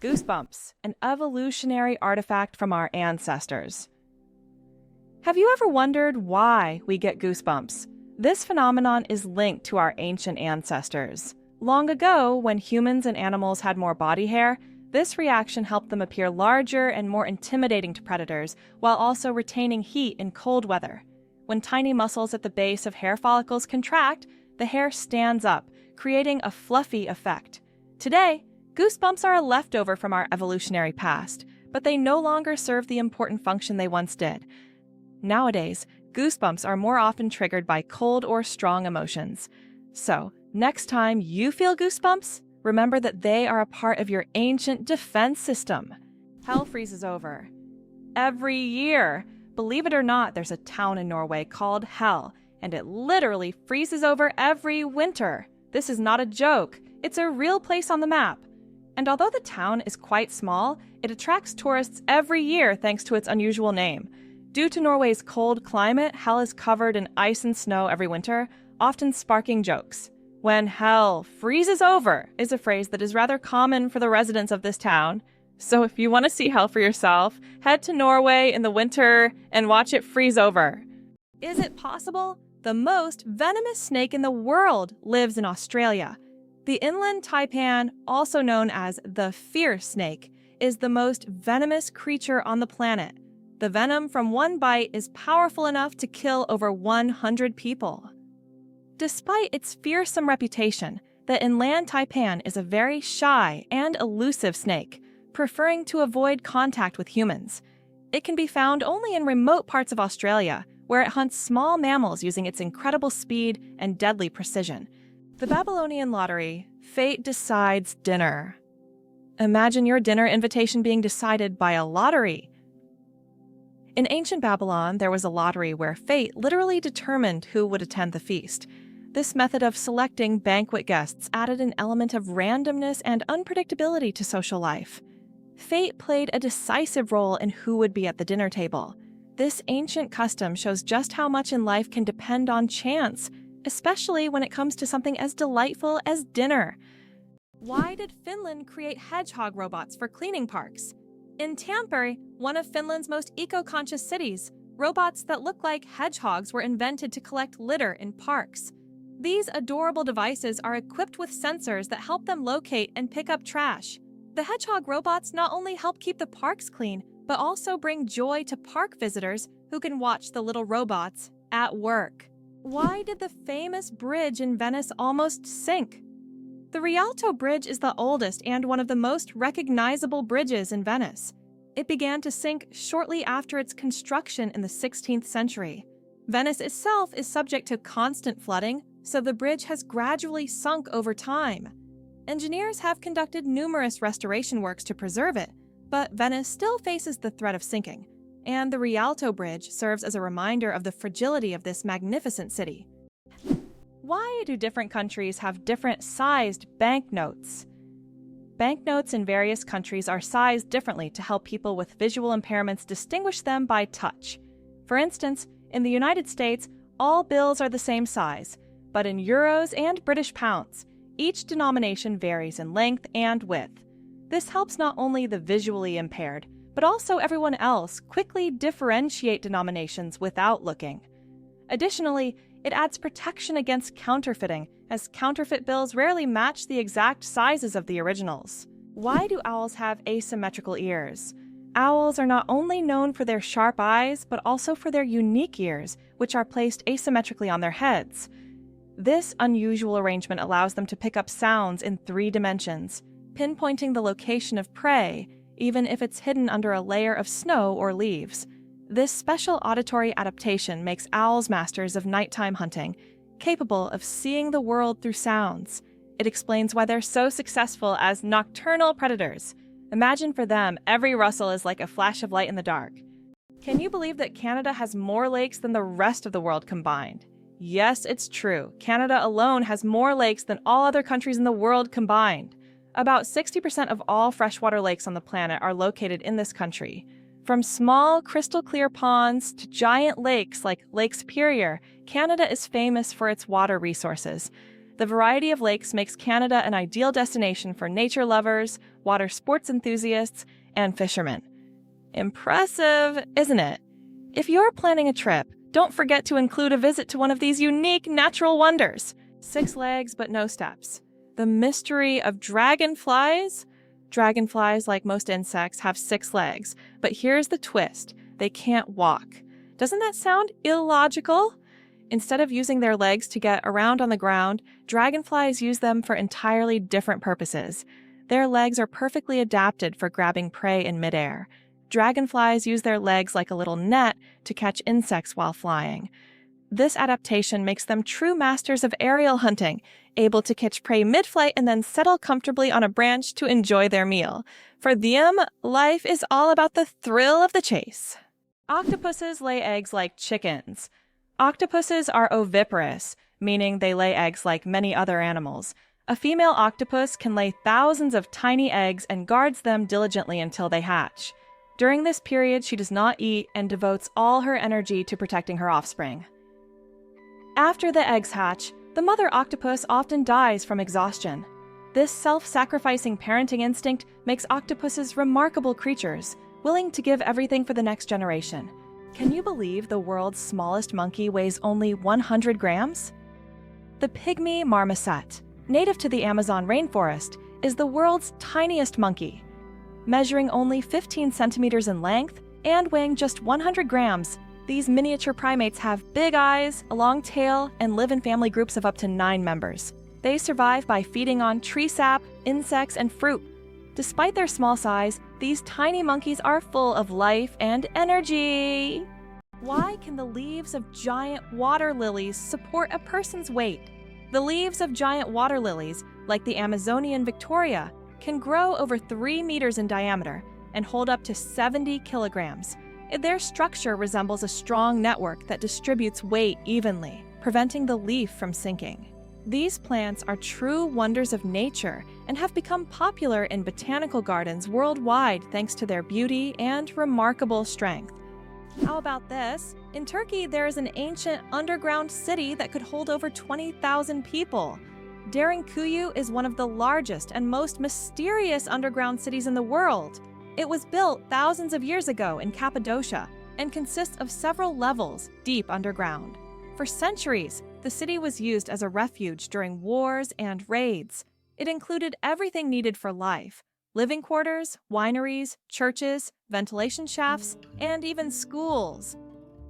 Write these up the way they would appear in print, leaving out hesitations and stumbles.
Goosebumps, an evolutionary artifact from our ancestors. Have you ever wondered why we get goosebumps? This phenomenon is linked to our ancient ancestors. Long ago, when humans and animals had more body hair, this reaction helped them appear larger and more intimidating to predators, while also retaining heat in cold weather. When tiny muscles at the base of hair follicles contract, the hair stands up, creating a fluffy effect. Today, goosebumps are a leftover from our evolutionary past, but they no longer serve the important function they once did. Nowadays, goosebumps are more often triggered by cold or strong emotions. So, next time you feel goosebumps, remember that they are a part of your ancient defense system. Hell freezes over. Every year. Believe it or not, there's a town in Norway called Hell, and it literally freezes over every winter. This is not a joke. It's a real place on the map. And although the town is quite small, it attracts tourists every year thanks to its unusual name. Due to Norway's cold climate, Hell is covered in ice and snow every winter, often sparking jokes. When hell freezes over is a phrase that is rather common for the residents of this town. So if you want to see hell for yourself, head to Norway in the winter and watch it freeze over. Is it possible? The most venomous snake in the world lives in Australia. The inland taipan, also known as the fierce snake, is the most venomous creature on the planet. The venom from one bite is powerful enough to kill over 100 people. Despite its fearsome reputation, the inland taipan is a very shy and elusive snake, preferring to avoid contact with humans. It can be found only in remote parts of Australia, where it hunts small mammals using its incredible speed and deadly precision. The Babylonian lottery, fate decides dinner. Imagine your dinner invitation being decided by a lottery. In ancient Babylon, there was a lottery where fate literally determined who would attend the feast. This method of selecting banquet guests added an element of randomness and unpredictability to social life. Fate played a decisive role in who would be at the dinner table. This ancient custom shows just how much in life can depend on chance, especially when it comes to something as delightful as dinner. Why did Finland create hedgehog robots for cleaning parks? In Tampere, one of Finland's most eco-conscious cities, robots that look like hedgehogs were invented to collect litter in parks. These adorable devices are equipped with sensors that help them locate and pick up trash. The hedgehog robots not only help keep the parks clean, but also bring joy to park visitors who can watch the little robots at work. Why did the famous bridge in Venice almost sink? The Rialto Bridge is the oldest and one of the most recognizable bridges in Venice. It began to sink shortly after its construction in the 16th century. Venice itself is subject to constant flooding, so the bridge has gradually sunk over time. Engineers have conducted numerous restoration works to preserve it, but Venice still faces the threat of sinking, and the Rialto Bridge serves as a reminder of the fragility of this magnificent city. Why do different countries have different sized banknotes? Banknotes in various countries are sized differently to help people with visual impairments distinguish them by touch. For instance, in the United States, all bills are the same size, but in euros and British pounds, each denomination varies in length and width. This helps not only the visually impaired, but also everyone else quickly differentiate denominations without looking. Additionally, it adds protection against counterfeiting, as counterfeit bills rarely match the exact sizes of the originals. Why do owls have asymmetrical ears? Owls are not only known for their sharp eyes, but also for their unique ears, which are placed asymmetrically on their heads. This unusual arrangement allows them to pick up sounds in 3 dimensions, pinpointing the location of prey, even if it's hidden under a layer of snow or leaves. This special auditory adaptation makes owls masters of nighttime hunting, capable of seeing the world through sounds. It explains why they're so successful as nocturnal predators. Imagine for them, every rustle is like a flash of light in the dark. Can you believe that Canada has more lakes than the rest of the world combined? Yes, it's true. Canada alone has more lakes than all other countries in the world combined. About 60% of all freshwater lakes on the planet are located in this country. From small, crystal-clear ponds to giant lakes like Lake Superior, Canada is famous for its water resources. The variety of lakes makes Canada an ideal destination for nature lovers, water sports enthusiasts, and fishermen. Impressive, isn't it? If you're planning a trip, don't forget to include a visit to one of these unique natural wonders. 6 legs but no steps. The mystery of dragonflies? Dragonflies, like most insects, have 6 legs, but here's the twist. They can't walk. Doesn't that sound illogical? Instead of using their legs to get around on the ground, dragonflies use them for entirely different purposes. Their legs are perfectly adapted for grabbing prey in midair. Dragonflies use their legs like a little net to catch insects while flying. This adaptation makes them true masters of aerial hunting, able to catch prey mid-flight and then settle comfortably on a branch to enjoy their meal. For them, life is all about the thrill of the chase. Octopuses lay eggs like chickens. Octopuses are oviparous, meaning they lay eggs like many other animals. A female octopus can lay thousands of tiny eggs and guards them diligently until they hatch. During this period, she does not eat and devotes all her energy to protecting her offspring. After the eggs hatch, the mother octopus often dies from exhaustion. This self-sacrificing parenting instinct makes octopuses remarkable creatures, willing to give everything for the next generation. Can you believe the world's smallest monkey weighs only 100 grams? The pygmy marmoset, native to the Amazon rainforest, is the world's tiniest monkey. Measuring only 15 centimeters in length and weighing just 100 grams, these miniature primates have big eyes, a long tail, and live in family groups of up to 9 members. They survive by feeding on tree sap, insects, and fruit. Despite their small size, these tiny monkeys are full of life and energy. Why can the leaves of giant water lilies support a person's weight? The leaves of giant water lilies, like the Amazonian Victoria, can grow over 3 meters in diameter and hold up to 70 kilograms. Their structure resembles a strong network that distributes weight evenly, preventing the leaf from sinking. These plants are true wonders of nature and have become popular in botanical gardens worldwide thanks to their beauty and remarkable strength. How about this? In Turkey, there is an ancient underground city that could hold over 20,000 people. Derinkuyu is one of the largest and most mysterious underground cities in the world. It was built thousands of years ago in Cappadocia and consists of several levels deep underground. For centuries, the city was used as a refuge during wars and raids. It included everything needed for life: living quarters, wineries, churches, ventilation shafts, and even schools.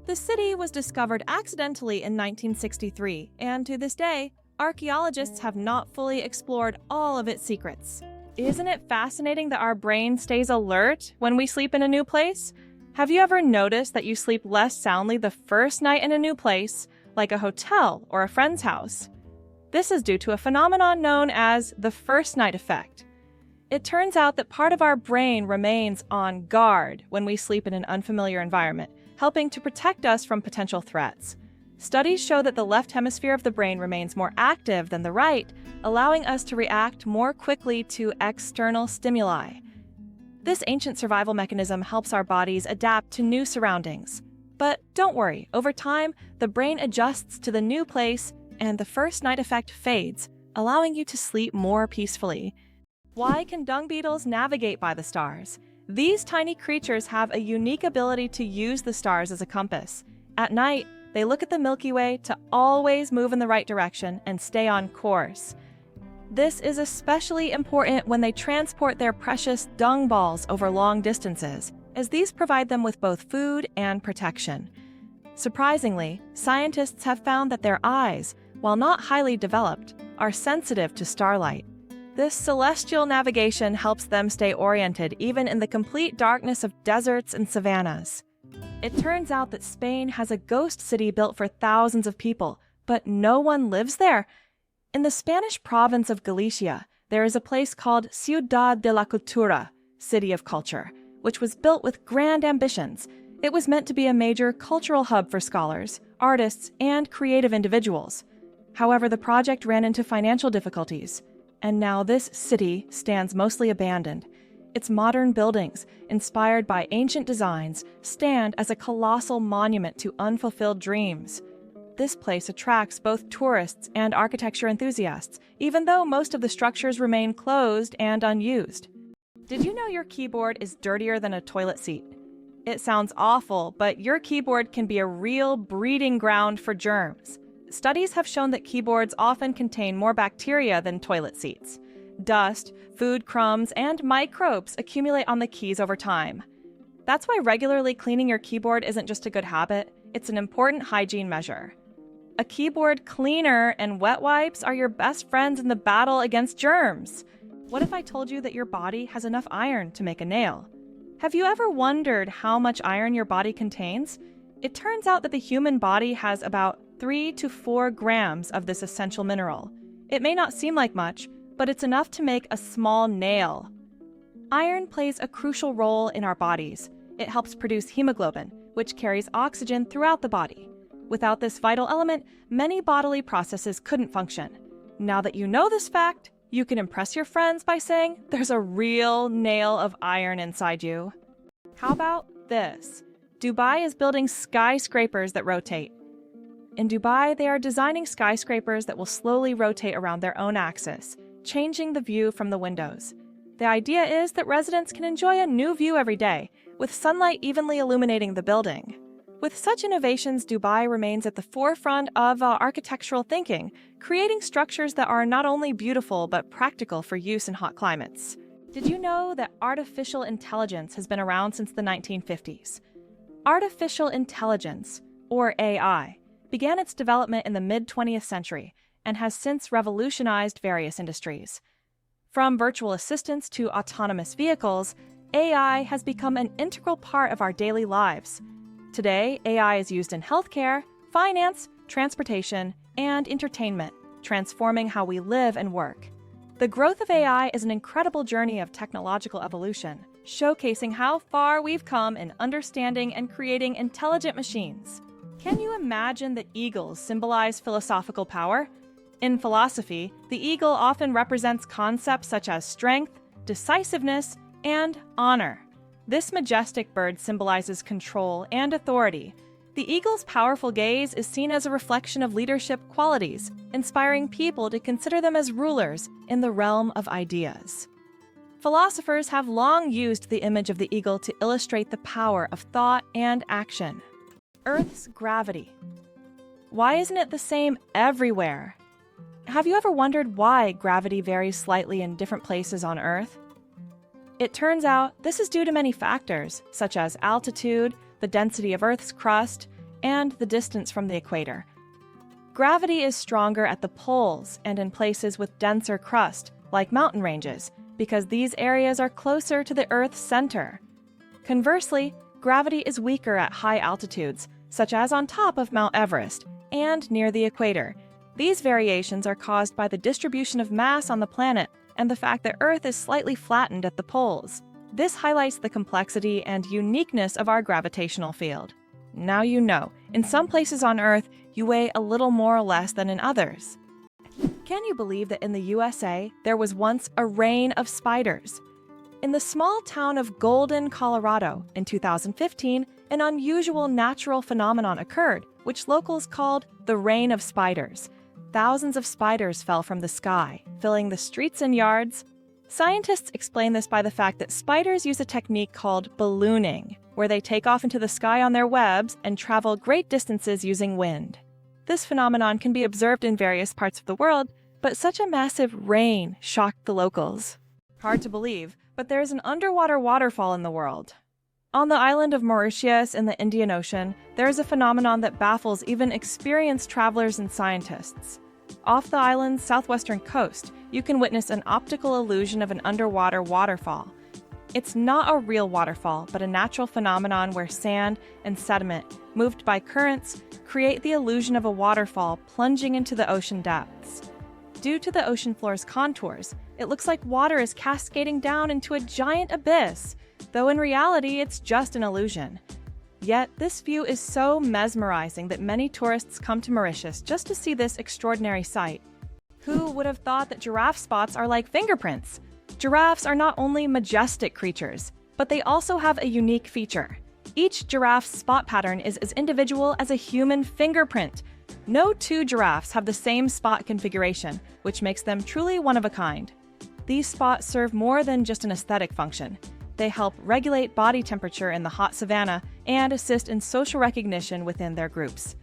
The city was discovered accidentally in 1963, and to this day, archaeologists have not fully explored all of its secrets. Isn't it fascinating that our brain stays alert when we sleep in a new place? Have you ever noticed that you sleep less soundly the first night in a new place, like a hotel or a friend's house? This is due to a phenomenon known as the first night effect. It turns out that part of our brain remains on guard when we sleep in an unfamiliar environment, helping to protect us from potential threats. Studies show that the left hemisphere of the brain remains more active than the right, allowing us to react more quickly to external stimuli. This ancient survival mechanism helps our bodies adapt to new surroundings. But don't worry, over time, the brain adjusts to the new place and the first night effect fades, allowing you to sleep more peacefully. Why can dung beetles navigate by the stars? These tiny creatures have a unique ability to use the stars as a compass. At night, they look at the Milky Way to always move in the right direction and stay on course. This is especially important when they transport their precious dung balls over long distances, as these provide them with both food and protection. Surprisingly, scientists have found that their eyes, while not highly developed, are sensitive to starlight. This celestial navigation helps them stay oriented even in the complete darkness of deserts and savannas. It turns out that Spain has a ghost city built for thousands of people, but no one lives there. In the Spanish province of Galicia, there is a place called Ciudad de la Cultura, City of Culture, which was built with grand ambitions. It was meant to be a major cultural hub for scholars, artists, and creative individuals. However, the project ran into financial difficulties, and now this city stands mostly abandoned. Its modern buildings, inspired by ancient designs, stand as a colossal monument to unfulfilled dreams. This place attracts both tourists and architecture enthusiasts, even though most of the structures remain closed and unused. Did you know your keyboard is dirtier than a toilet seat? It sounds awful, but your keyboard can be a real breeding ground for germs. Studies have shown that keyboards often contain more bacteria than toilet seats. Dust, food crumbs, and microbes accumulate on the keys over time. That's why regularly cleaning your keyboard isn't just a good habit, it's an important hygiene measure. A keyboard cleaner and wet wipes are your best friends in the battle against germs. What if I told you that your body has enough iron to make a nail? Have you ever wondered how much iron your body contains? It turns out that the human body has about 3 to 4 grams of this essential mineral. It may not seem like much, but it's enough to make a small nail. Iron plays a crucial role in our bodies. It helps produce hemoglobin, which carries oxygen throughout the body. Without this vital element, many bodily processes couldn't function. Now that you know this fact, you can impress your friends by saying there's a real nail of iron inside you. How about this? Dubai is building skyscrapers that rotate. In Dubai, they are designing skyscrapers that will slowly rotate around their own axis, changing the view from the windows. The idea is that residents can enjoy a new view every day, with sunlight evenly illuminating the building. With such innovations, Dubai remains at the forefront of architectural thinking, creating structures that are not only beautiful but practical for use in hot climates. Did you know that artificial intelligence has been around since the 1950s? Artificial intelligence, or AI, began its development in the mid-20th century and has since revolutionized various industries. From virtual assistants to autonomous vehicles, AI has become an integral part of our daily lives. Today, AI is used in healthcare, finance, transportation, and entertainment, transforming how we live and work. The growth of AI is an incredible journey of technological evolution, showcasing how far we've come in understanding and creating intelligent machines. Can you imagine that eagles symbolize philosophical power? In philosophy, the eagle often represents concepts such as strength, decisiveness, and honor. This majestic bird symbolizes control and authority. The eagle's powerful gaze is seen as a reflection of leadership qualities, inspiring people to consider them as rulers in the realm of ideas. Philosophers have long used the image of the eagle to illustrate the power of thought and action. Earth's gravity. Why isn't it the same everywhere? Have you ever wondered why gravity varies slightly in different places on Earth? It turns out this is due to many factors, such as altitude, the density of Earth's crust, and the distance from the equator. Gravity is stronger at the poles and in places with denser crust, like mountain ranges, because these areas are closer to the Earth's center. Conversely, gravity is weaker at high altitudes, such as on top of Mount Everest, and near the equator. These variations are caused by the distribution of mass on the planet and the fact that Earth is slightly flattened at the poles. This highlights the complexity and uniqueness of our gravitational field. Now you know, in some places on Earth, you weigh a little more or less than in others. Can you believe that in the USA, there was once a rain of spiders? In the small town of Golden, Colorado, in 2015, an unusual natural phenomenon occurred, which locals called the rain of spiders. Thousands of spiders fell from the sky, filling the streets and yards. Scientists explain this by the fact that spiders use a technique called ballooning, where they take off into the sky on their webs and travel great distances using wind. This phenomenon can be observed in various parts of the world, but such a massive rain shocked the locals. Hard to believe, but there is an underwater waterfall in the world. On the island of Mauritius in the Indian Ocean, there is a phenomenon that baffles even experienced travelers and scientists. Off the island's southwestern coast, you can witness an optical illusion of an underwater waterfall. It's not a real waterfall, but a natural phenomenon where sand and sediment, moved by currents, create the illusion of a waterfall plunging into the ocean depths. Due to the ocean floor's contours, it looks like water is cascading down into a giant abyss, though in reality it's just an illusion. Yet this view is so mesmerizing that many tourists come to Mauritius just to see this extraordinary sight. Who would have thought that giraffe spots are like fingerprints? Giraffes are not only majestic creatures, but they also have a unique feature. Each giraffe's spot pattern is as individual as a human fingerprint. No two giraffes have the same spot configuration, which makes them truly one of a kind. These spots serve more than just an aesthetic function. They help regulate body temperature in the hot savanna and assist in social recognition within their groups.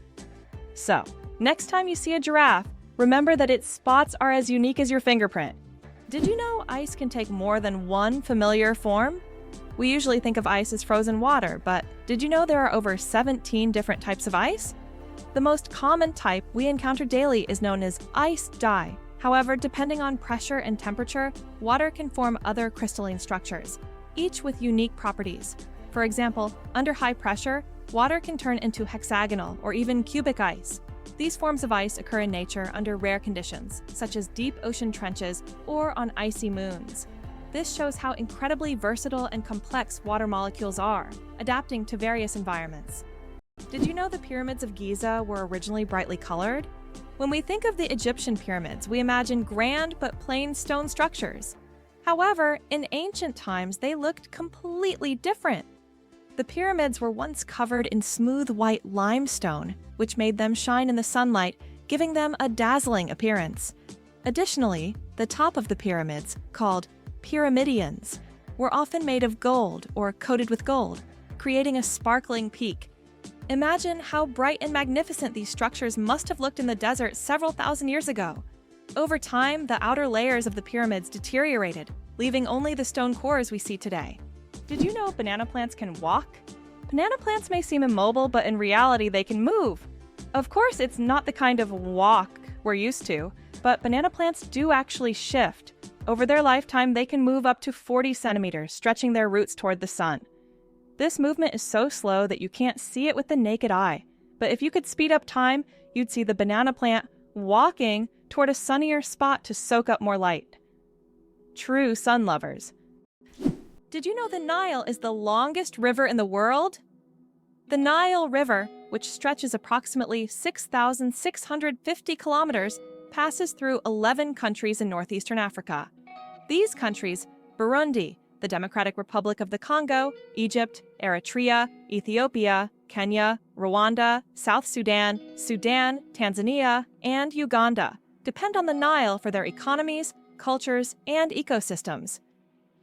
So, next time you see a giraffe, remember that its spots are as unique as your fingerprint. Did you know ice can take more than one familiar form? We usually think of ice as frozen water, but did you know there are over 17 different types of ice? The most common type we encounter daily is known as ice dye. However, depending on pressure and temperature, water can form other crystalline structures, each with unique properties. For example, under high pressure, water can turn into hexagonal or even cubic ice. These forms of ice occur in nature under rare conditions, such as deep ocean trenches or on icy moons. This shows how incredibly versatile and complex water molecules are, adapting to various environments. Did you know the pyramids of Giza were originally brightly colored? When we think of the Egyptian pyramids, we imagine grand but plain stone structures. However, in ancient times, they looked completely different. The pyramids were once covered in smooth white limestone, which made them shine in the sunlight, giving them a dazzling appearance. Additionally, the top of the pyramids, called pyramidions, were often made of gold or coated with gold, creating a sparkling peak. Imagine how bright and magnificent these structures must have looked in the desert several thousand years ago. Over time, the outer layers of the pyramids deteriorated, leaving only the stone cores we see today. Did you know banana plants can walk? Banana plants may seem immobile, but in reality they can move. Of course, it's not the kind of walk we're used to, but banana plants do actually shift. Over their lifetime, they can move up to 40 centimeters, stretching their roots toward the sun. This movement is so slow that you can't see it with the naked eye. But if you could speed up time, you'd see the banana plant walking toward a sunnier spot to soak up more light. True sun lovers. Did you know the Nile is the longest river in the world? The Nile River, which stretches approximately 6,650 kilometers, passes through 11 countries in northeastern Africa. These countries, Burundi, the Democratic Republic of the Congo, Egypt, Eritrea, Ethiopia, Kenya, Rwanda, South Sudan, Sudan, Tanzania, and Uganda, depend on the Nile for their economies, cultures, and ecosystems.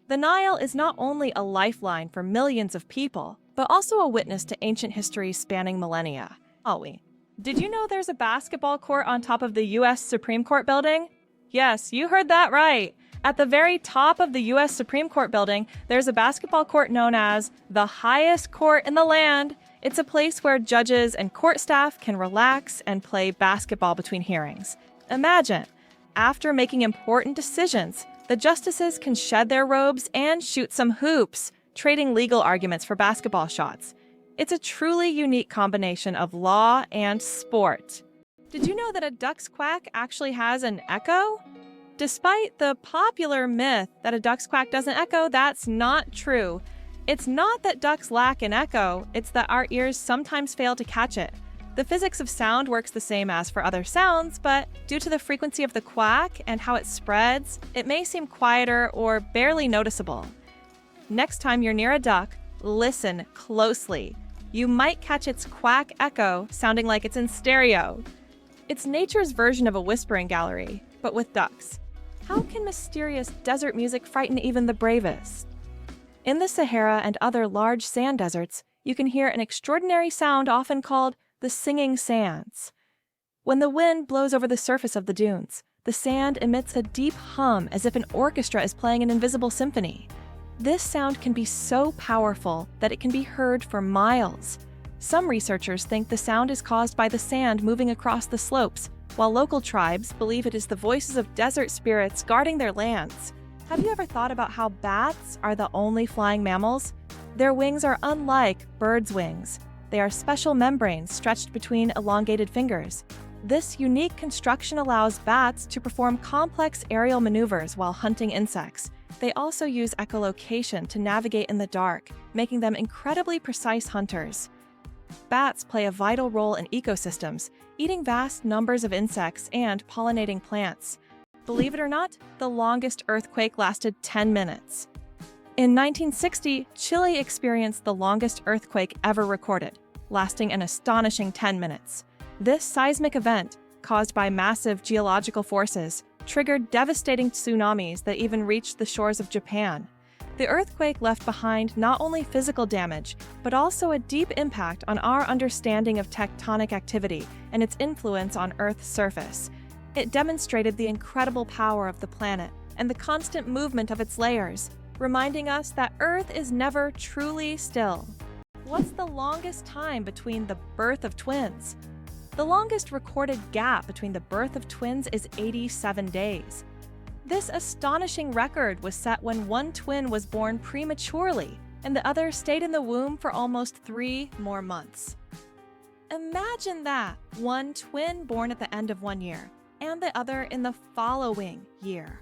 The Nile is not only a lifeline for millions of people, but also a witness to ancient history spanning millennia. Did you know there's a basketball court on top of the U.S. Supreme Court building? Yes, you heard that right. At the very top of the U.S. Supreme Court building, there's a basketball court known as the highest court in the land. It's a place where judges and court staff can relax and play basketball between hearings. Imagine, after making important decisions, the justices can shed their robes and shoot some hoops, trading legal arguments for basketball shots. It's a truly unique combination of law and sport. Did you know that a duck's quack actually has an echo? Despite the popular myth that a duck's quack doesn't echo, that's not true. It's not that ducks lack an echo, it's that our ears sometimes fail to catch it. The physics of sound works the same as for other sounds, but due to the frequency of the quack and how it spreads, it may seem quieter or barely noticeable. Next time you're near a duck, listen closely. You might catch its quack echo sounding like it's in stereo. It's nature's version of a whispering gallery, but with ducks. How can mysterious desert music frighten even the bravest? In the Sahara and other large sand deserts, you can hear an extraordinary sound often called the singing sands. When the wind blows over the surface of the dunes, the sand emits a deep hum as if an orchestra is playing an invisible symphony. This sound can be so powerful that it can be heard for miles. Some researchers think the sound is caused by the sand moving across the slopes, while local tribes believe it is the voices of desert spirits guarding their lands. Have you ever thought about how bats are the only flying mammals? Their wings are unlike birds' wings. They are special membranes stretched between elongated fingers. This unique construction allows bats to perform complex aerial maneuvers while hunting insects. They also use echolocation to navigate in the dark, making them incredibly precise hunters. Bats play a vital role in ecosystems, eating vast numbers of insects and pollinating plants. Believe it or not, the longest earthquake lasted 10 minutes. In 1960, Chile experienced the longest earthquake ever recorded, lasting an astonishing 10 minutes. This seismic event, caused by massive geological forces, triggered devastating tsunamis that even reached the shores of Japan. The earthquake left behind not only physical damage, but also a deep impact on our understanding of tectonic activity and its influence on Earth's surface. It demonstrated the incredible power of the planet and the constant movement of its layers, reminding us that Earth is never truly still. What's the longest time between the birth of twins? The longest recorded gap between the birth of twins is 87 days. This astonishing record was set when one twin was born prematurely and the other stayed in the womb for almost 3 more months. Imagine that, one twin born at the end of one year and the other in the following year.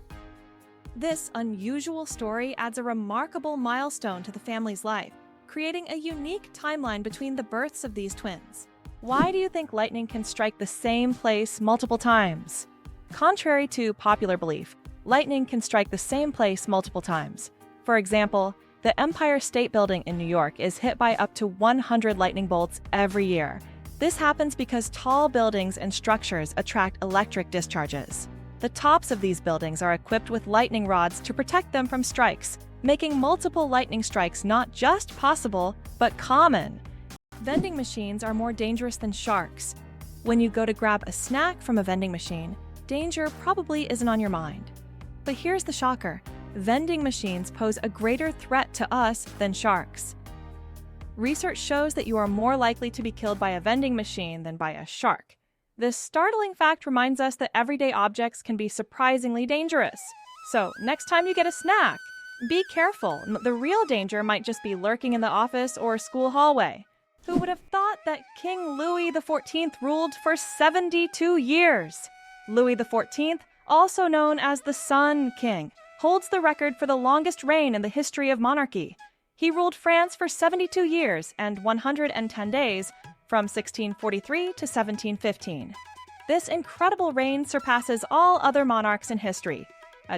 This unusual story adds a remarkable milestone to the family's life, creating a unique timeline between the births of these twins. Why do you think lightning can strike the same place multiple times? Contrary to popular belief, lightning can strike the same place multiple times. For example, the Empire State Building in New York is hit by up to 100 lightning bolts every year. This happens because tall buildings and structures attract electric discharges. The tops of these buildings are equipped with lightning rods to protect them from strikes, making multiple lightning strikes not just possible, but common. Vending machines are more dangerous than sharks. When you go to grab a snack from a vending machine, danger probably isn't on your mind. But here's the shocker. Vending machines pose a greater threat to us than sharks. Research shows that you are more likely to be killed by a vending machine than by a shark. This startling fact reminds us that everyday objects can be surprisingly dangerous. So, next time you get a snack, be careful. The real danger might just be lurking in the office or school hallway. Who would have thought that King Louis XIV ruled for 72 years? Louis XIV, also known as the Sun King, holds the record for the longest reign in the history of monarchy. He ruled France for 72 years and 110 days, from 1643 to 1715. This incredible reign surpasses all other monarchs in history.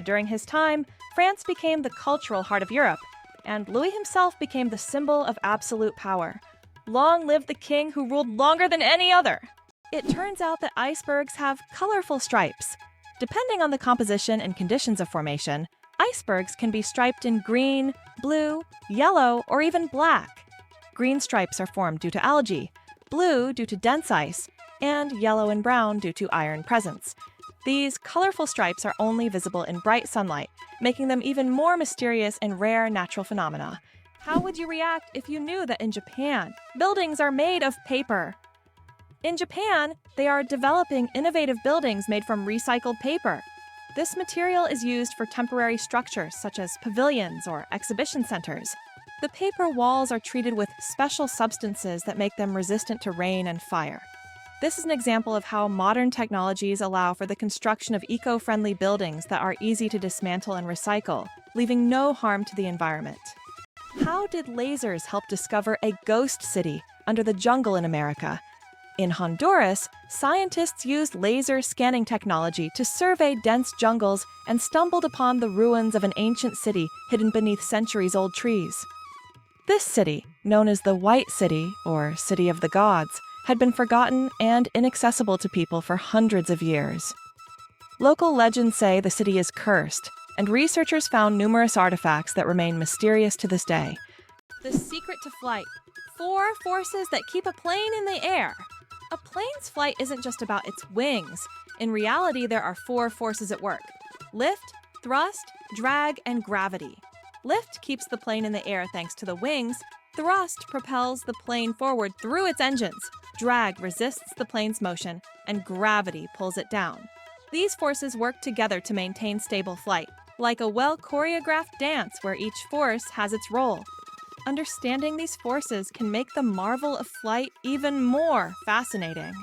During his time, France became the cultural heart of Europe, and Louis himself became the symbol of absolute power. Long live the king who ruled longer than any other! It turns out that icebergs have colorful stripes. Depending on the composition and conditions of formation, icebergs can be striped in green, blue, yellow, or even black. Green stripes are formed due to algae, blue due to dense ice, and yellow and brown due to iron presence. These colorful stripes are only visible in bright sunlight, making them even more mysterious and rare natural phenomena. How would you react if you knew that in Japan, buildings are made of paper? In Japan, they are developing innovative buildings made from recycled paper. This material is used for temporary structures such as pavilions or exhibition centers. The paper walls are treated with special substances that make them resistant to rain and fire. This is an example of how modern technologies allow for the construction of eco-friendly buildings that are easy to dismantle and recycle, leaving no harm to the environment. How did lasers help discover a ghost city under the jungle in America? In Honduras, scientists used laser scanning technology to survey dense jungles and stumbled upon the ruins of an ancient city hidden beneath centuries-old trees. This city, known as the White City, or City of the Gods, had been forgotten and inaccessible to people for hundreds of years. Local legends say the city is cursed, and researchers found numerous artifacts that remain mysterious to this day. The secret to flight: 4 forces that keep a plane in the air. A plane's flight isn't just about its wings. In reality, there are 4 forces at work: lift, thrust, drag, and gravity. Lift keeps the plane in the air thanks to the wings. Thrust propels the plane forward through its engines. Drag resists the plane's motion, and gravity pulls it down. These forces work together to maintain stable flight, like a well-choreographed dance where each force has its role. Understanding these forces can make the marvel of flight even more fascinating.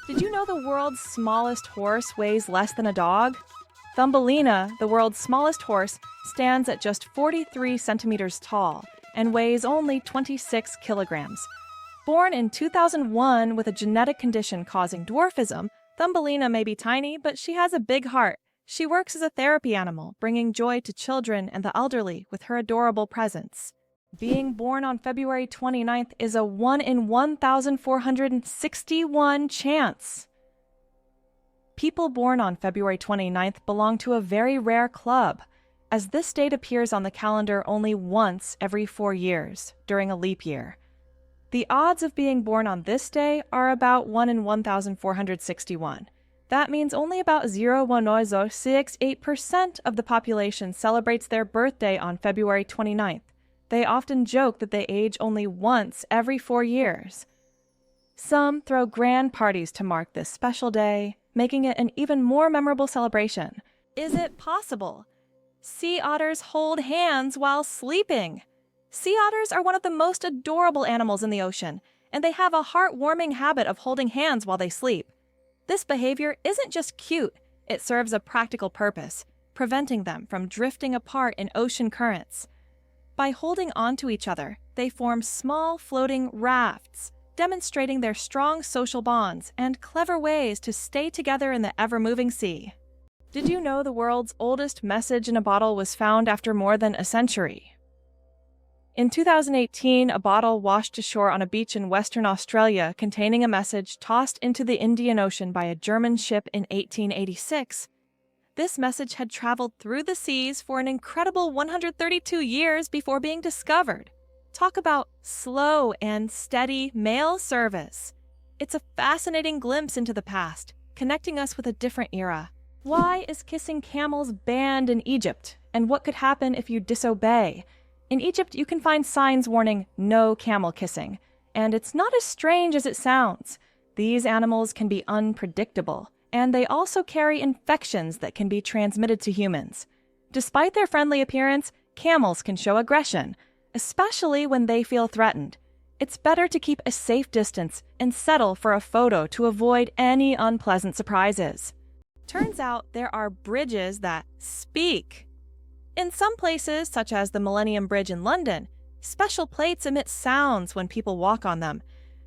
Did you know the world's smallest horse weighs less than a dog? Thumbelina, the world's smallest horse, stands at just 43 centimeters tall and weighs only 26 kilograms. Born in 2001 with a genetic condition causing dwarfism, Thumbelina may be tiny, but she has a big heart. She works as a therapy animal, bringing joy to children and the elderly with her adorable presence. Being born on February 29th is a 1 in 1,461 chance. People born on February 29th belong to a very rare club, as this date appears on the calendar only once every 4 years, during a leap year. The odds of being born on this day are about 1 in 1,461. That means only about 0.068% of the population celebrates their birthday on February 29th. They often joke that they age only once every 4 years. Some throw grand parties to mark this special day, making it an even more memorable celebration. Is it possible? Sea otters hold hands while sleeping. Sea otters are one of the most adorable animals in the ocean, and they have a heartwarming habit of holding hands while they sleep. This behavior isn't just cute, it serves a practical purpose, preventing them from drifting apart in ocean currents. By holding onto each other, they form small floating rafts, demonstrating their strong social bonds and clever ways to stay together in the ever-moving sea. Did you know the world's oldest message in a bottle was found after more than a century? In 2018, a bottle washed ashore on a beach in Western Australia containing a message tossed into the Indian Ocean by a German ship in 1886. This message had traveled through the seas for an incredible 132 years before being discovered. Talk about slow and steady mail service. It's a fascinating glimpse into the past, connecting us with a different era. Why is kissing camels banned in Egypt, and what could happen if you disobey? In Egypt, you can find signs warning no camel kissing, and it's not as strange as it sounds. These animals can be unpredictable, and they also carry infections that can be transmitted to humans. Despite their friendly appearance, camels can show aggression, especially when they feel threatened. It's better to keep a safe distance and settle for a photo to avoid any unpleasant surprises. Turns out there are bridges that speak. In some places, such as the Millennium Bridge in London, special plates emit sounds when people walk on them.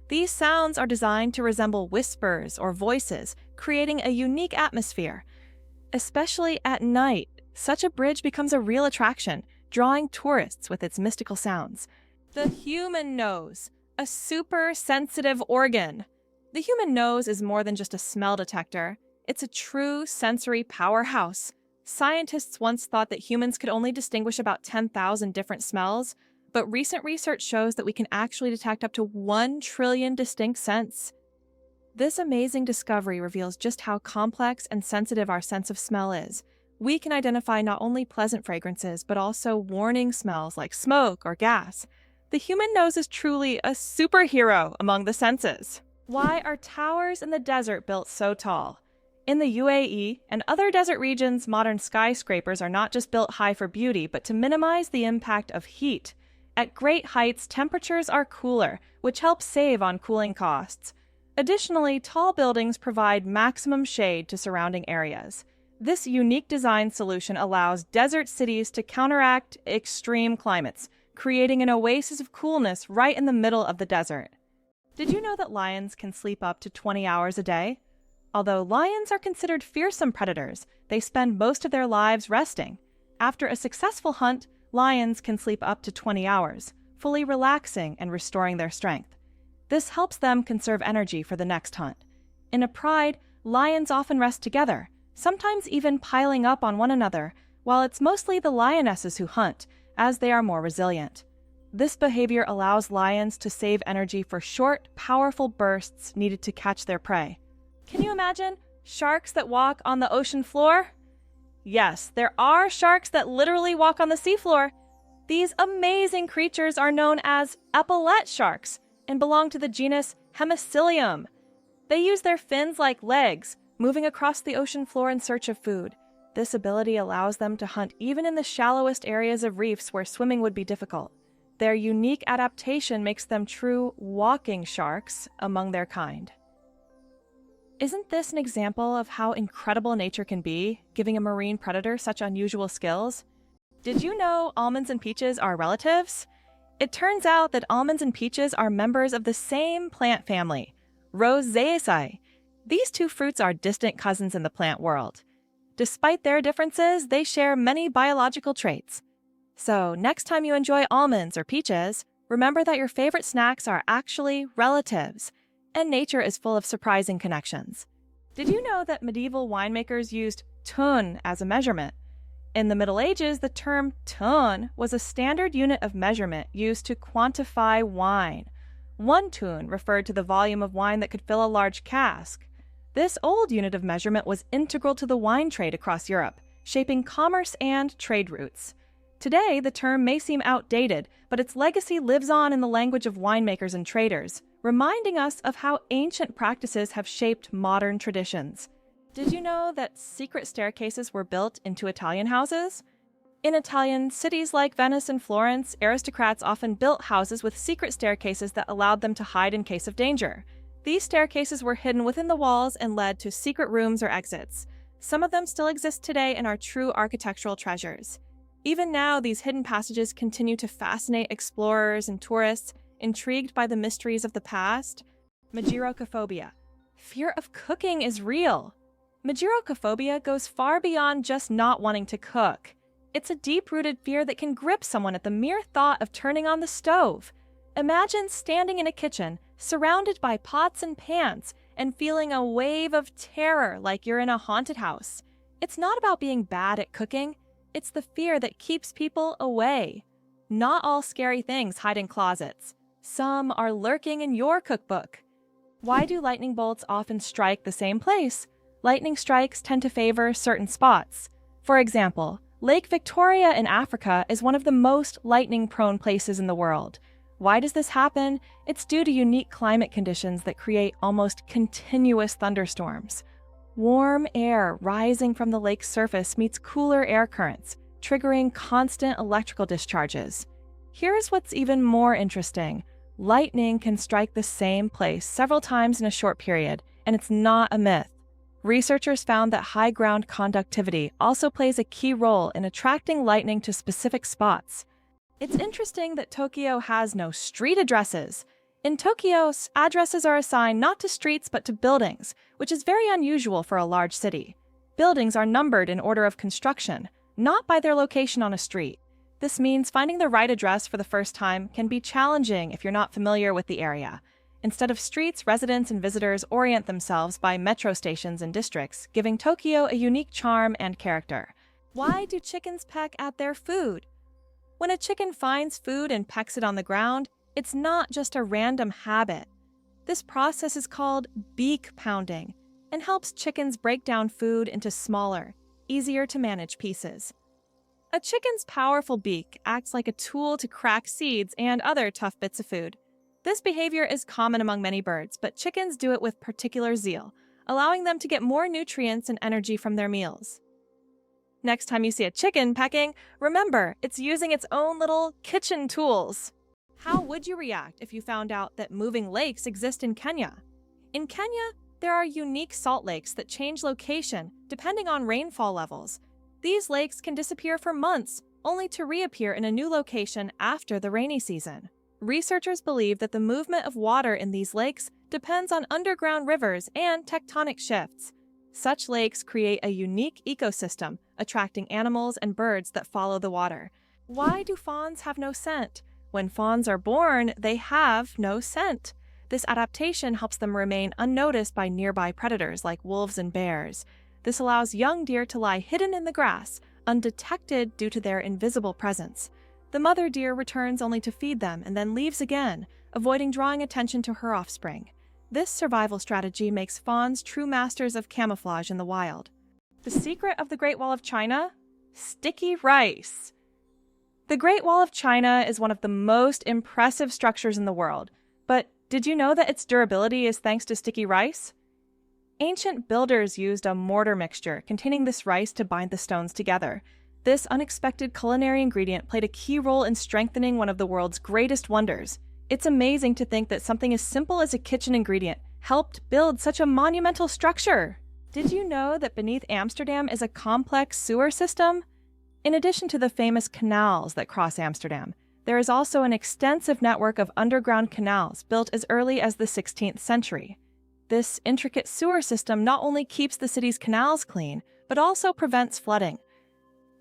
These sounds are designed to resemble whispers or voices, creating a unique atmosphere. Especially at night, such a bridge becomes a real attraction, drawing tourists with its mystical sounds. The human nose, a super sensitive organ. The human nose is more than just a smell detector. It's a true sensory powerhouse. Scientists once thought that humans could only distinguish about 10,000 different smells, but recent research shows that we can actually detect up to 1 trillion distinct scents. This amazing discovery reveals just how complex and sensitive our sense of smell is. We can identify not only pleasant fragrances, but also warning smells like smoke or gas. The human nose is truly a superhero among the senses. Why are towers in the desert built so tall? In the UAE and other desert regions, modern skyscrapers are not just built high for beauty, but to minimize the impact of heat. At great heights, temperatures are cooler, which helps save on cooling costs. Additionally, tall buildings provide maximum shade to surrounding areas. This unique design solution allows desert cities to counteract extreme climates, creating an oasis of coolness right in the middle of the desert. Did you know that lions can sleep up to 20 hours a day? Although lions are considered fearsome predators, they spend most of their lives resting. After a successful hunt, lions can sleep up to 20 hours, fully relaxing and restoring their strength. This helps them conserve energy for the next hunt. In a pride, lions often rest together, sometimes even piling up on one another, while it's mostly the lionesses who hunt, as they are more resilient. This behavior allows lions to save energy for short, powerful bursts needed to catch their prey. Can you imagine sharks that walk on the ocean floor? Yes, there are sharks that literally walk on the seafloor. These amazing creatures are known as epaulette sharks and belong to the genus Hemicillium. They use their fins like legs, moving across the ocean floor in search of food. This ability allows them to hunt even in the shallowest areas of reefs where swimming would be difficult. Their unique adaptation makes them true walking sharks among their kind. Isn't this an example of how incredible nature can be, giving a marine predator such unusual skills? Did you know almonds and peaches are relatives? It turns out that almonds and peaches are members of the same plant family, Rosaceae. These two fruits are distant cousins in the plant world. Despite their differences, they share many biological traits. So, next time you enjoy almonds or peaches, remember that your favorite snacks are actually relatives, and nature is full of surprising connections. Did you know that medieval winemakers used tun as a measurement? In the Middle Ages, the term tun was a standard unit of measurement used to quantify wine. One tun referred to the volume of wine that could fill a large cask. This old unit of measurement was integral to the wine trade across Europe, shaping commerce and trade routes. Today, the term may seem outdated, but its legacy lives on in the language of winemakers and traders, reminding us of how ancient practices have shaped modern traditions. Did you know that secret staircases were built into Italian houses? In Italian cities like Venice and Florence, aristocrats often built houses with secret staircases that allowed them to hide in case of danger. These staircases were hidden within the walls and led to secret rooms or exits. Some of them still exist today and are true architectural treasures. Even now, these hidden passages continue to fascinate explorers and tourists, intrigued by the mysteries of the past. Magirocophobia. Fear of cooking is real. Magirocophobia goes far beyond just not wanting to cook. It's a deep-rooted fear that can grip someone at the mere thought of turning on the stove. Imagine standing in a kitchen, surrounded by pots and pans, and feeling a wave of terror like you're in a haunted house. It's not about being bad at cooking. It's the fear that keeps people away. Not all scary things hide in closets. Some are lurking in your cookbook. Why do lightning bolts often strike the same place? Lightning strikes tend to favor certain spots. For example, Lake Victoria in Africa is one of the most lightning-prone places in the world. Why does this happen? It's due to unique climate conditions that create almost continuous thunderstorms. Warm air rising from the lake's surface meets cooler air currents, triggering constant electrical discharges. Here's what's even more interesting. Lightning can strike the same place several times in a short period, and it's not a myth. Researchers found that high ground conductivity also plays a key role in attracting lightning to specific spots. It's interesting that Tokyo has no street addresses. In Tokyo, addresses are assigned not to streets but to buildings, which is very unusual for a large city. Buildings are numbered in order of construction, not by their location on a street. This means finding the right address for the first time can be challenging if you're not familiar with the area. Instead of streets, residents and visitors orient themselves by metro stations and districts, giving Tokyo a unique charm and character. Why do chickens peck at their food? When a chicken finds food and pecks it on the ground, it's not just a random habit. This process is called beak pounding and helps chickens break down food into smaller, easier to manage pieces. A chicken's powerful beak acts like a tool to crack seeds and other tough bits of food. This behavior is common among many birds, but chickens do it with particular zeal, allowing them to get more nutrients and energy from their meals. Next time you see a chicken pecking, remember, it's using its own little kitchen tools. How would you react if you found out that moving lakes exist in Kenya? In Kenya, there are unique salt lakes that change location depending on rainfall levels. These lakes can disappear for months, only to reappear in a new location after the rainy season. Researchers believe that the movement of water in these lakes depends on underground rivers and tectonic shifts. Such lakes create a unique ecosystem, attracting animals and birds that follow the water. Why do fawns have no scent? When fawns are born, they have no scent. This adaptation helps them remain unnoticed by nearby predators like wolves and bears. This allows young deer to lie hidden in the grass, undetected due to their invisible presence. The mother deer returns only to feed them and then leaves again, avoiding drawing attention to her offspring. This survival strategy makes fawns true masters of camouflage in the wild. The secret of the Great Wall of China? Sticky rice. The Great Wall of China is one of the most impressive structures in the world, but did you know that its durability is thanks to sticky rice? Ancient builders used a mortar mixture containing this rice to bind the stones together. This unexpected culinary ingredient played a key role in strengthening one of the world's greatest wonders. It's amazing to think that something as simple as a kitchen ingredient helped build such a monumental structure. Did you know that beneath Amsterdam is a complex sewer system? In addition to the famous canals that cross Amsterdam, there is also an extensive network of underground canals built as early as the 16th century. This intricate sewer system not only keeps the city's canals clean, but also prevents flooding.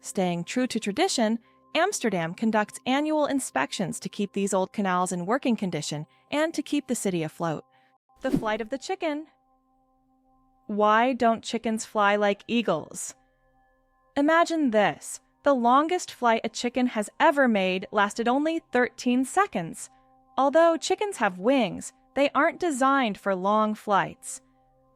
Staying true to tradition, Amsterdam conducts annual inspections to keep these old canals in working condition and to keep the city afloat. The flight of the chicken. Why don't chickens fly like eagles? Imagine this. The longest flight a chicken has ever made lasted only 13 seconds. Although chickens have wings, they aren't designed for long flights.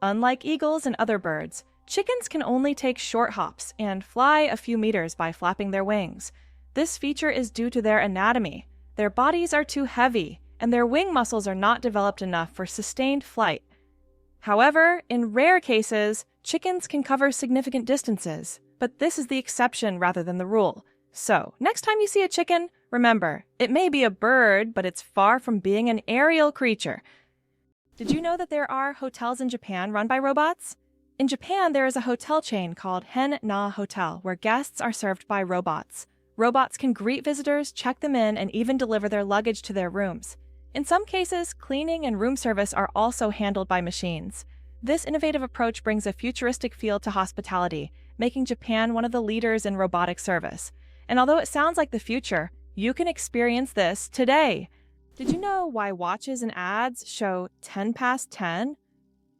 Unlike eagles and other birds, chickens can only take short hops and fly a few meters by flapping their wings. This feature is due to their anatomy. Their bodies are too heavy, and their wing muscles are not developed enough for sustained flight. However, in rare cases, chickens can cover significant distances, but this is the exception rather than the rule. So, next time you see a chicken, remember, it may be a bird, but it's far from being an aerial creature. Did you know that there are hotels in Japan run by robots? In Japan, there is a hotel chain called Hen Na Hotel, where guests are served by robots. Robots can greet visitors, check them in, and even deliver their luggage to their rooms. In some cases, cleaning and room service are also handled by machines. This innovative approach brings a futuristic feel to hospitality, making Japan one of the leaders in robotic service. And although it sounds like the future, you can experience this today. Did you know why watches and ads show 10 past 10?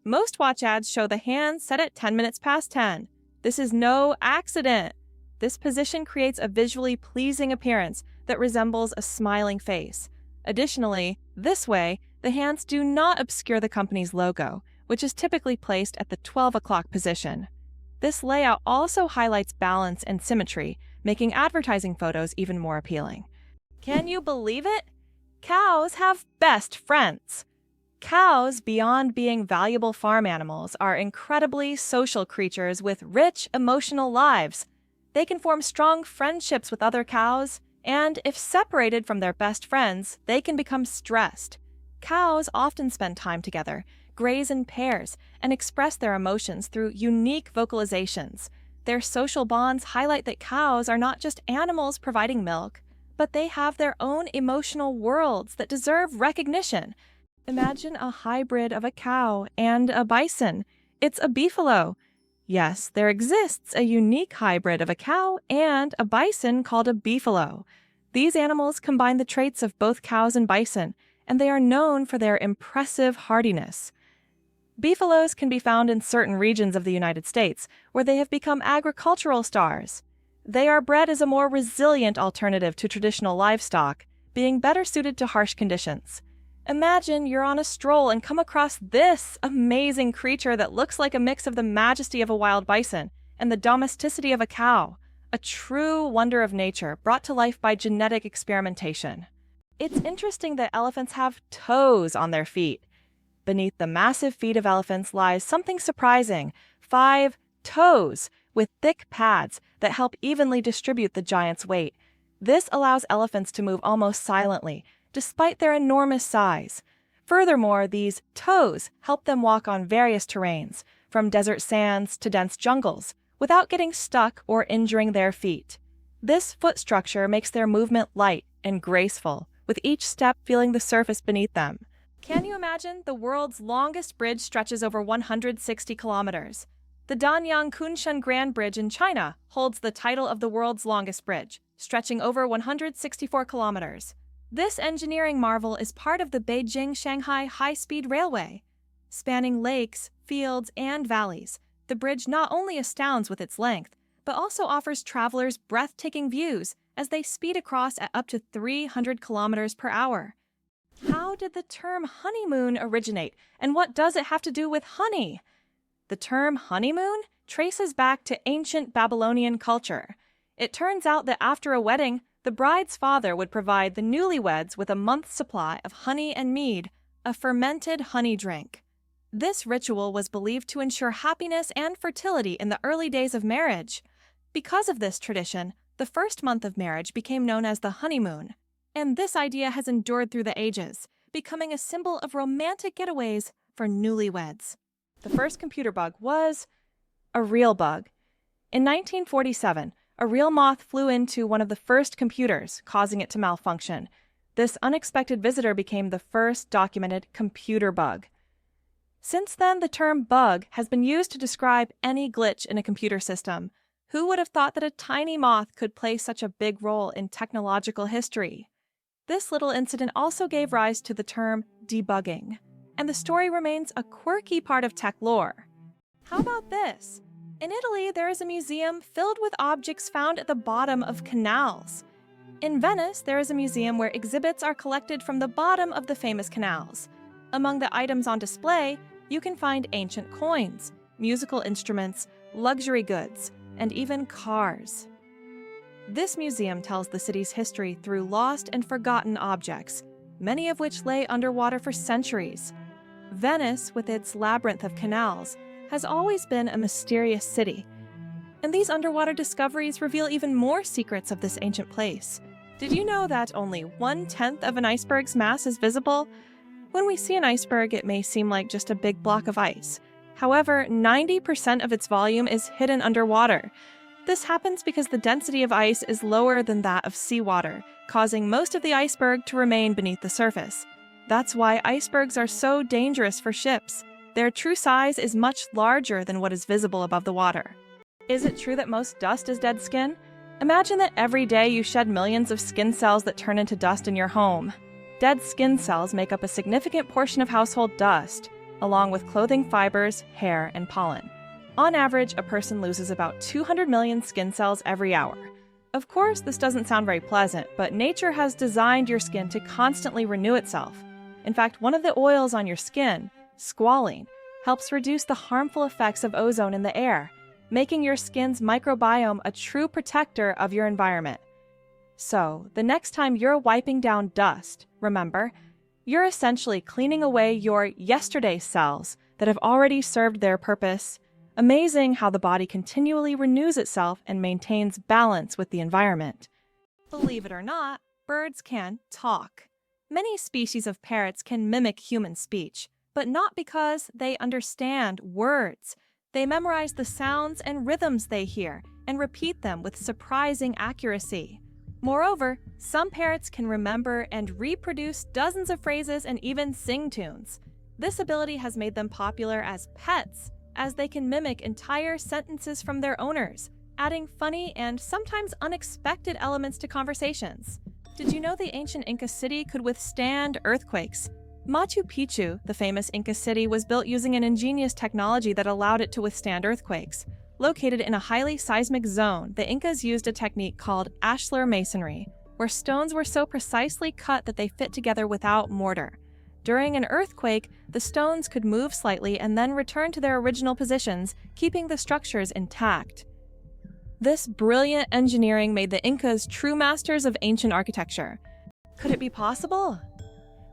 Most watch ads show the hands set at 10 minutes past 10. This is no accident. This position creates a visually pleasing appearance that resembles a smiling face. Additionally, this way, the hands do not obscure the company's logo, which is typically placed at the 12 o'clock position. This layout also highlights balance and symmetry, making advertising photos even more appealing. Can you believe it? Cows have best friends. Cows, beyond being valuable farm animals, are incredibly social creatures with rich emotional lives. They can form strong friendships with other cows, and if separated from their best friends, they can become stressed. Cows often spend time together, graze in pairs, and express their emotions through unique vocalizations. Their social bonds highlight that cows are not just animals providing milk, but they have their own emotional worlds that deserve recognition. Imagine a hybrid of a cow and a bison. It's a beefalo. Yes, there exists a unique hybrid of a cow and a bison called a beefalo. These animals combine the traits of both cows and bison, and they are known for their impressive hardiness. Beefalos can be found in certain regions of the United States, where they have become agricultural stars. They are bred as a more resilient alternative to traditional livestock, being better suited to harsh conditions. Imagine you're on a stroll and come across this amazing creature that looks like a mix of the majesty of a wild bison and the domesticity of a cow, a true wonder of nature brought to life by genetic experimentation. It's interesting that elephants have toes on their feet. Beneath the massive feet of elephants lies something surprising: 5 toes with thick pads that help evenly distribute the giant's weight. This allows elephants to move almost silently, despite their enormous size. Furthermore, these toes help them walk on various terrains, from desert sands to dense jungles, without getting stuck or injuring their feet. This foot structure makes their movement light and graceful, with each step feeling the surface beneath them. Can you imagine? The world's longest bridge stretches over 160 kilometers. The Danyang Kunshan Grand Bridge in China holds the title of the world's longest bridge, stretching over 164 kilometers. This engineering marvel is part of the Beijing-Shanghai high-speed railway. Spanning lakes, fields, and valleys, the bridge not only astounds with its length, but also offers travelers breathtaking views as they speed across at up to 300 kilometers per hour. How did the term honeymoon originate, and what does it have to do with honey? The term honeymoon traces back to ancient Babylonian culture. It turns out that after a wedding, the bride's father would provide the newlyweds with a month's supply of honey and mead, a fermented honey drink. This ritual was believed to ensure happiness and fertility in the early days of marriage. Because of this tradition, the first month of marriage became known as the honeymoon, and this idea has endured through the ages, becoming a symbol of romantic getaways for newlyweds. The first computer bug was a real bug. In 1947, a real moth flew into one of the first computers, causing it to malfunction. This unexpected visitor became the first documented computer bug. Since then, the term bug has been used to describe any glitch in a computer system. Who would have thought that a tiny moth could play such a big role in technological history? This little incident also gave rise to the term debugging, and the story remains a quirky part of tech lore. How about this? In Italy, there is a museum filled with objects found at the bottom of canals. In Venice, there is a museum where exhibits are collected from the bottom of the famous canals. Among the items on display, you can find ancient coins, musical instruments, luxury goods, and even cars. This museum tells the city's history through lost and forgotten objects, many of which lay underwater for centuries. Venice, with its labyrinth of canals, has always been a mysterious city. And these underwater discoveries reveal even more secrets of this ancient place. Did you know that only 1/10 of an iceberg's mass is visible? When we see an iceberg, it may seem like just a big block of ice. However, 90% of its volume is hidden underwater. This happens because the density of ice is lower than that of seawater, causing most of the iceberg to remain beneath the surface. That's why icebergs are so dangerous for ships. Their true size is much larger than what is visible above the water. Is it true that most dust is dead skin? Imagine that every day you shed millions of skin cells that turn into dust in your home. Dead skin cells make up a significant portion of household dust, along with clothing fibers, hair, and pollen. On average, a person loses about 200 million skin cells every hour. Of course, this doesn't sound very pleasant, but nature has designed your skin to constantly renew itself. In fact, one of the oils on your skin, squalene, helps reduce the harmful effects of ozone in the air, making your skin's microbiome a true protector of your environment. So, the next time you're wiping down dust, remember, you're essentially cleaning away your yesterday cells that have already served their purpose. Amazing how the body continually renews itself and maintains balance with the environment. Believe it or not, birds can talk. Many species of parrots can mimic human speech, but not because they understand words. They memorize the sounds and rhythms they hear and repeat them with surprising accuracy. Moreover, some parrots can remember and reproduce dozens of phrases and even sing tunes. This ability has made them popular as pets, as they can mimic entire sentences from their owners, adding funny and sometimes unexpected elements to conversations. Did you know the ancient Inca city could withstand earthquakes? Machu Picchu, the famous Inca city, was built using an ingenious technology that allowed it to withstand earthquakes. Located in a highly seismic zone, the Incas used a technique called ashlar masonry, where stones were so precisely cut that they fit together without mortar. During an earthquake, the stones could move slightly and then return to their original positions, keeping the structures intact. This brilliant engineering made the Incas true masters of ancient architecture. Could it be possible?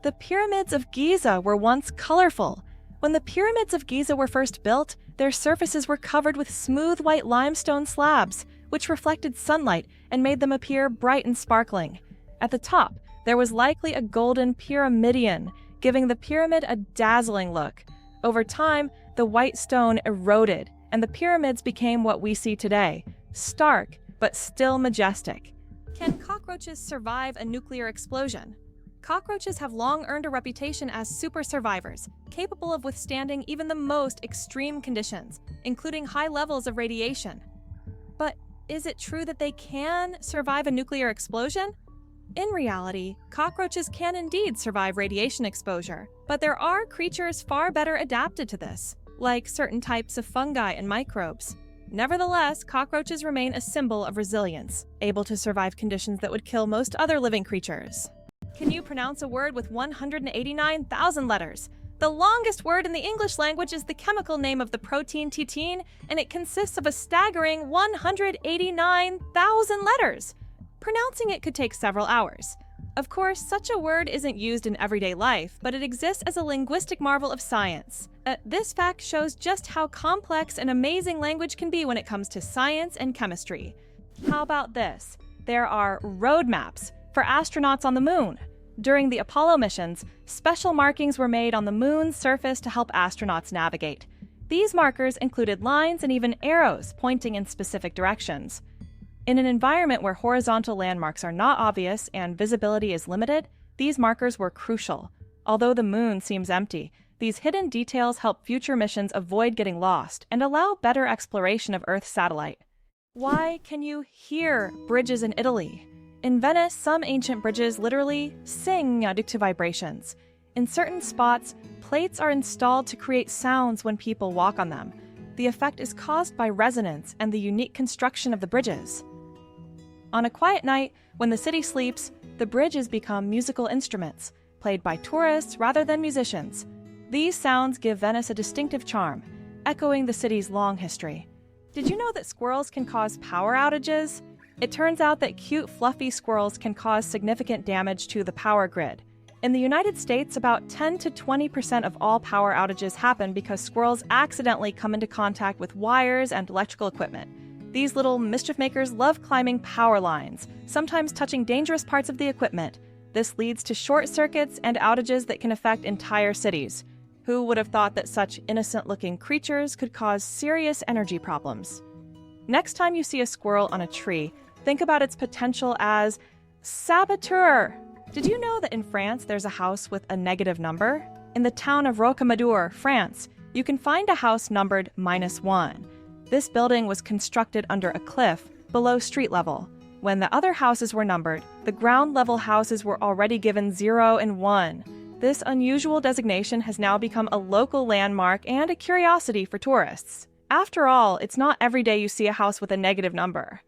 The pyramids of Giza were once colorful. When the pyramids of Giza were first built, their surfaces were covered with smooth white limestone slabs, which reflected sunlight and made them appear bright and sparkling. At the top, there was likely a golden pyramidion, giving the pyramid a dazzling look. Over time, the white stone eroded, and the pyramids became what we see today, stark but still majestic. Can cockroaches survive a nuclear explosion? Cockroaches have long earned a reputation as super survivors, capable of withstanding even the most extreme conditions, including high levels of radiation. But is it true that they can survive a nuclear explosion? In reality, cockroaches can indeed survive radiation exposure, but there are creatures far better adapted to this, like certain types of fungi and microbes. Nevertheless, cockroaches remain a symbol of resilience, able to survive conditions that would kill most other living creatures. Can you pronounce a word with 189,000 letters? The longest word in the English language is the chemical name of the protein titin, and it consists of a staggering 189,000 letters. Pronouncing it could take several hours. Of course, such a word isn't used in everyday life, but it exists as a linguistic marvel of science. This fact shows just how complex and amazing language can be when it comes to science and chemistry. How about this? There are road maps for astronauts on the moon. During the Apollo missions, special markings were made on the moon's surface to help astronauts navigate. These markers included lines and even arrows pointing in specific directions. In an environment where horizontal landmarks are not obvious and visibility is limited, these markers were crucial. Although the moon seems empty, these hidden details help future missions avoid getting lost and allow better exploration of Earth's satellite. Why can you hear bridges in Italy? In Venice, some ancient bridges literally sing due to vibrations. In certain spots, plates are installed to create sounds when people walk on them. The effect is caused by resonance and the unique construction of the bridges. On a quiet night, when the city sleeps, the bridges become musical instruments, played by tourists rather than musicians. These sounds give Venice a distinctive charm, echoing the city's long history. Did you know that squirrels can cause power outages? It turns out that cute, fluffy squirrels can cause significant damage to the power grid. In the United States, about 10 to 20% of all power outages happen because squirrels accidentally come into contact with wires and electrical equipment. These little mischief makers love climbing power lines, sometimes touching dangerous parts of the equipment. This leads to short circuits and outages that can affect entire cities. Who would have thought that such innocent-looking creatures could cause serious energy problems? Next time you see a squirrel on a tree, think about its potential as saboteur. Did you know that in France there's a house with a negative number? In the town of Rocamadour, France, you can find a house numbered -1. This building was constructed under a cliff below street level. When the other houses were numbered, the ground-level houses were already given 0 and 1. This unusual designation has now become a local landmark and a curiosity for tourists. After all, it's not every day you see a house with a negative number.